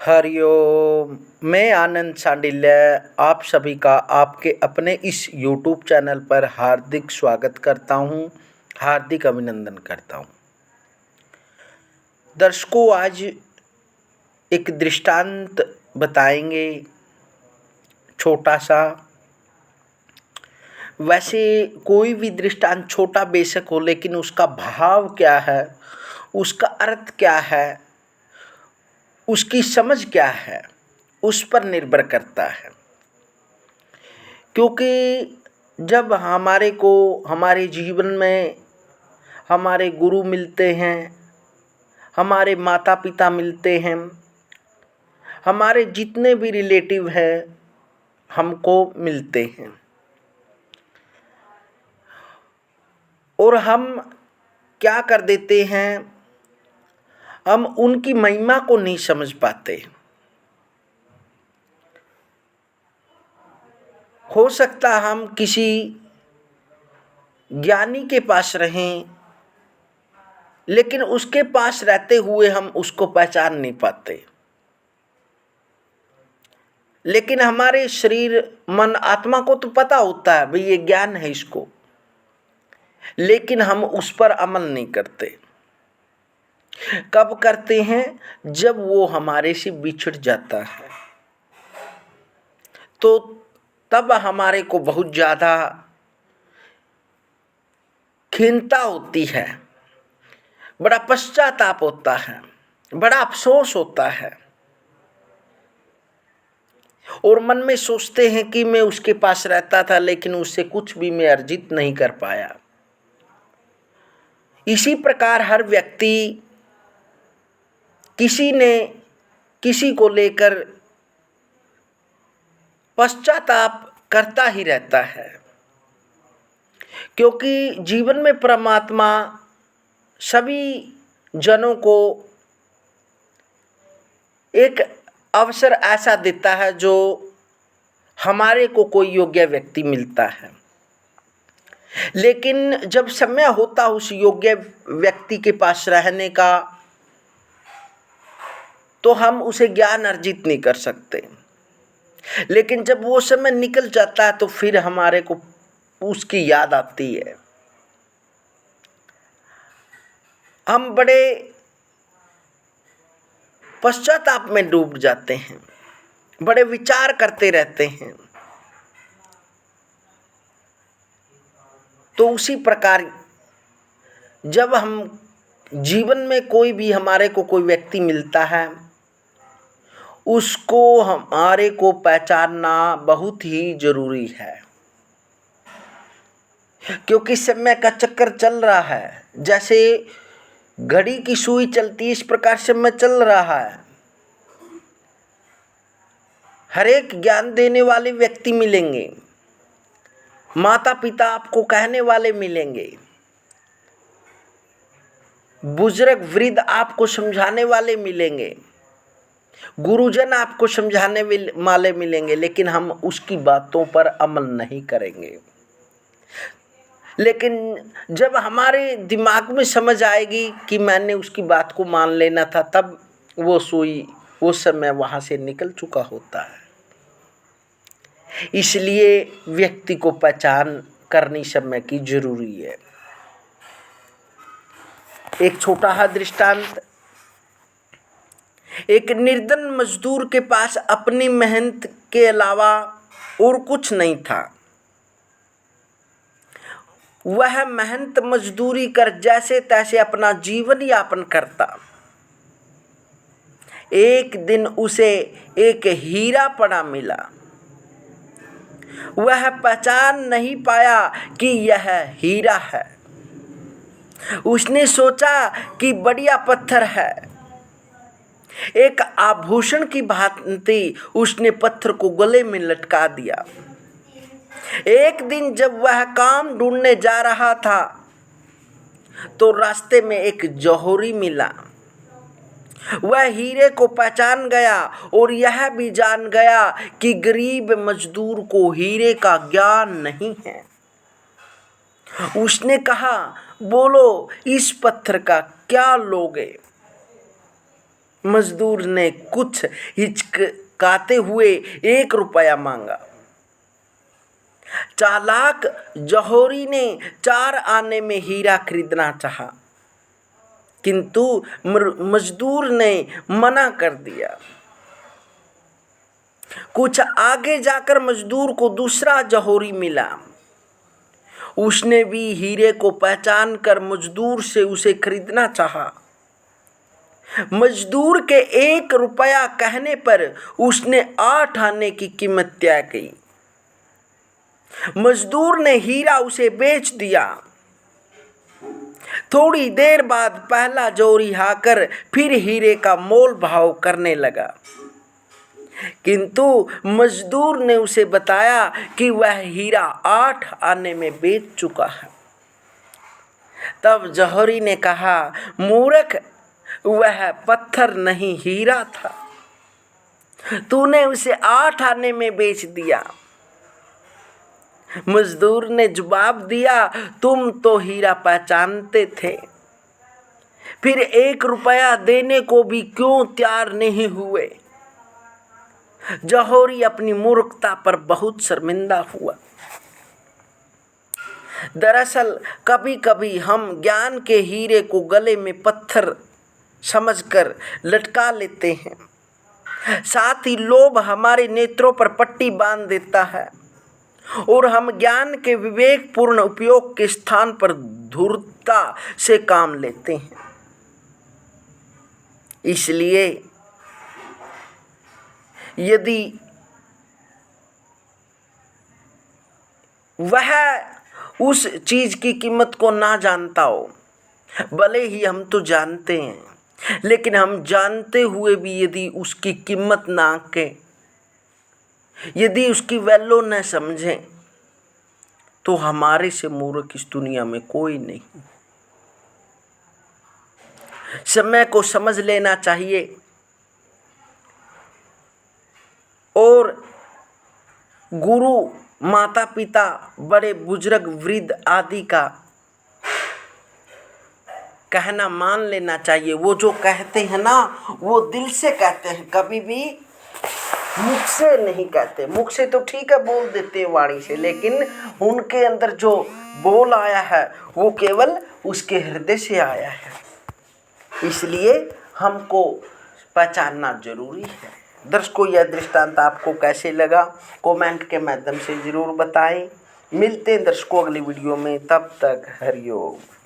हरिओम। मैं आनंद सांडिल्य आप सभी का आपके अपने इस यूट्यूब चैनल पर हार्दिक स्वागत करता हूं, हार्दिक अभिनंदन करता हूं। दर्शकों, आज एक दृष्टांत बताएंगे, छोटा सा। वैसे कोई भी दृष्टांत छोटा बेशक हो, लेकिन उसका भाव क्या है, उसका अर्थ क्या है, उसकी समझ क्या है, उस पर निर्भर करता है। क्योंकि जब हमारे जीवन में हमारे गुरु मिलते हैं, हमारे माता पिता मिलते हैं, हमारे जितने भी रिलेटिव हैं हमको मिलते हैं, और हम क्या कर देते हैं, हम उनकी महिमा को नहीं समझ पाते। हो सकता हम किसी ज्ञानी के पास रहें, लेकिन उसके पास रहते हुए हम उसको पहचान नहीं पाते। लेकिन हमारे शरीर, मन, आत्मा को तो पता होता है भाई ये ज्ञान है इसको, लेकिन हम उस पर अमल नहीं करते। कब करते हैं? जब वो हमारे से बिछड़ जाता है, तो तब हमारे को बहुत ज़्यादा खिन्नता होती है, बड़ा पश्चाताप होता है, बड़ा अफसोस होता है, और मन में सोचते हैं कि मैं उसके पास रहता था लेकिन उससे कुछ भी मैं अर्जित नहीं कर पाया। इसी प्रकार हर व्यक्ति किसी ने किसी को लेकर पश्चाताप करता ही रहता है, क्योंकि जीवन में परमात्मा सभी जनों को एक अवसर ऐसा देता है जो हमारे को कोई योग्य व्यक्ति मिलता है। लेकिन जब समय होता उस योग्य व्यक्ति के पास रहने का, तो हम उसे ज्ञान अर्जित नहीं कर सकते। लेकिन जब वो समय निकल जाता है तो फिर हमारे को उसकी याद आती है। हम बड़े पश्चाताप में डूब जाते हैं, बड़े विचार करते रहते हैं। तो उसी प्रकार जब हम जीवन में कोई भी हमारे को कोई व्यक्ति मिलता है, उसको हमारे को पहचानना बहुत ही जरूरी है, क्योंकि समय का चक्कर चल रहा है। जैसे घड़ी की सुई चलती है, इस प्रकार समय चल रहा है। हर एक ज्ञान देने वाले व्यक्ति मिलेंगे, माता पिता आपको कहने वाले मिलेंगे, बुजुर्ग वृद्ध आपको समझाने वाले मिलेंगे, गुरुजन आपको समझाने वाले मिलेंगे, लेकिन हम उसकी बातों पर अमल नहीं करेंगे। लेकिन जब हमारे दिमाग में समझ आएगी कि मैंने उसकी बात को मान लेना था, तब वो सुई, वो समय वहाँ से निकल चुका होता है। इसलिए व्यक्ति को पहचान करनी समय की जरूरी है। एक छोटा सा दृष्टांत। एक निर्धन मजदूर के पास अपनी मेहनत के अलावा और कुछ नहीं था। वह मेहनत मजदूरी कर जैसे तैसे अपना जीवन यापन करता। एक दिन उसे एक हीरा पड़ा मिला। वह पहचान नहीं पाया कि यह हीरा है। उसने सोचा कि बढ़िया पत्थर है। एक आभूषण की भांति उसने पत्थर को गले में लटका दिया। एक दिन जब वह काम ढूंढने जा रहा था, तो रास्ते में एक जौहरी मिला। वह हीरे को पहचान गया और यह भी जान गया कि गरीब मजदूर को हीरे का ज्ञान नहीं है। उसने कहा, बोलो इस पत्थर का क्या लोगे? मजदूर ने कुछ हिचकाते हुए 1 रुपया मांगा। चालाक जौहरी ने 4 आने में हीरा खरीदना चाहा, किंतु मजदूर ने मना कर दिया। कुछ आगे जाकर मजदूर को दूसरा जौहरी मिला। उसने भी हीरे को पहचान कर मजदूर से उसे खरीदना चाहा। मजदूर के 1 रुपया कहने पर उसने 8 आने की कीमत तय की। मजदूर ने हीरा उसे बेच दिया। थोड़ी देर बाद पहला जौहरी आकर फिर हीरे का मोल भाव करने लगा, किंतु मजदूर ने उसे बताया कि वह हीरा 8 आने में बेच चुका है। तब जौहरी ने कहा, मूर्ख, वह पत्थर नहीं हीरा था, तूने उसे 8 आने में बेच दिया। मजदूर ने जवाब दिया, तुम तो हीरा पहचानते थे, फिर 1 रुपया देने को भी क्यों तैयार नहीं हुए। जौहरी अपनी मूर्खता पर बहुत शर्मिंदा हुआ। दरअसल कभी कभी हम ज्ञान के हीरे को गले में पत्थर समझकर लटका लेते हैं। साथ ही लोभ हमारे नेत्रों पर पट्टी बांध देता है और हम ज्ञान के विवेकपूर्ण उपयोग के स्थान पर धूर्तता से काम लेते हैं। इसलिए यदि वह उस चीज की कीमत को ना जानता हो, भले ही हम तो जानते हैं, लेकिन हम जानते हुए भी यदि उसकी कीमत ना आंके, यदि उसकी वैल्यू न समझें, तो हमारे से मूर्ख इस दुनिया में कोई नहीं। समय को समझ लेना चाहिए और गुरु, माता पिता, बड़े बुजुर्ग, वृद्ध आदि का कहना मान लेना चाहिए। वो जो कहते हैं ना, वो दिल से कहते हैं, कभी भी मुख से नहीं कहते। मुख से तो ठीक है, बोल देते हैं वाणी से, लेकिन उनके अंदर जो बोल आया है वो केवल उसके हृदय से आया है। इसलिए हमको पहचानना जरूरी है। दर्शकों, यह दृष्टांत आपको कैसे लगा कमेंट के माध्यम से ज़रूर बताएं। मिलते हैं दर्शकों अगली वीडियो में, तब तक हरिओम।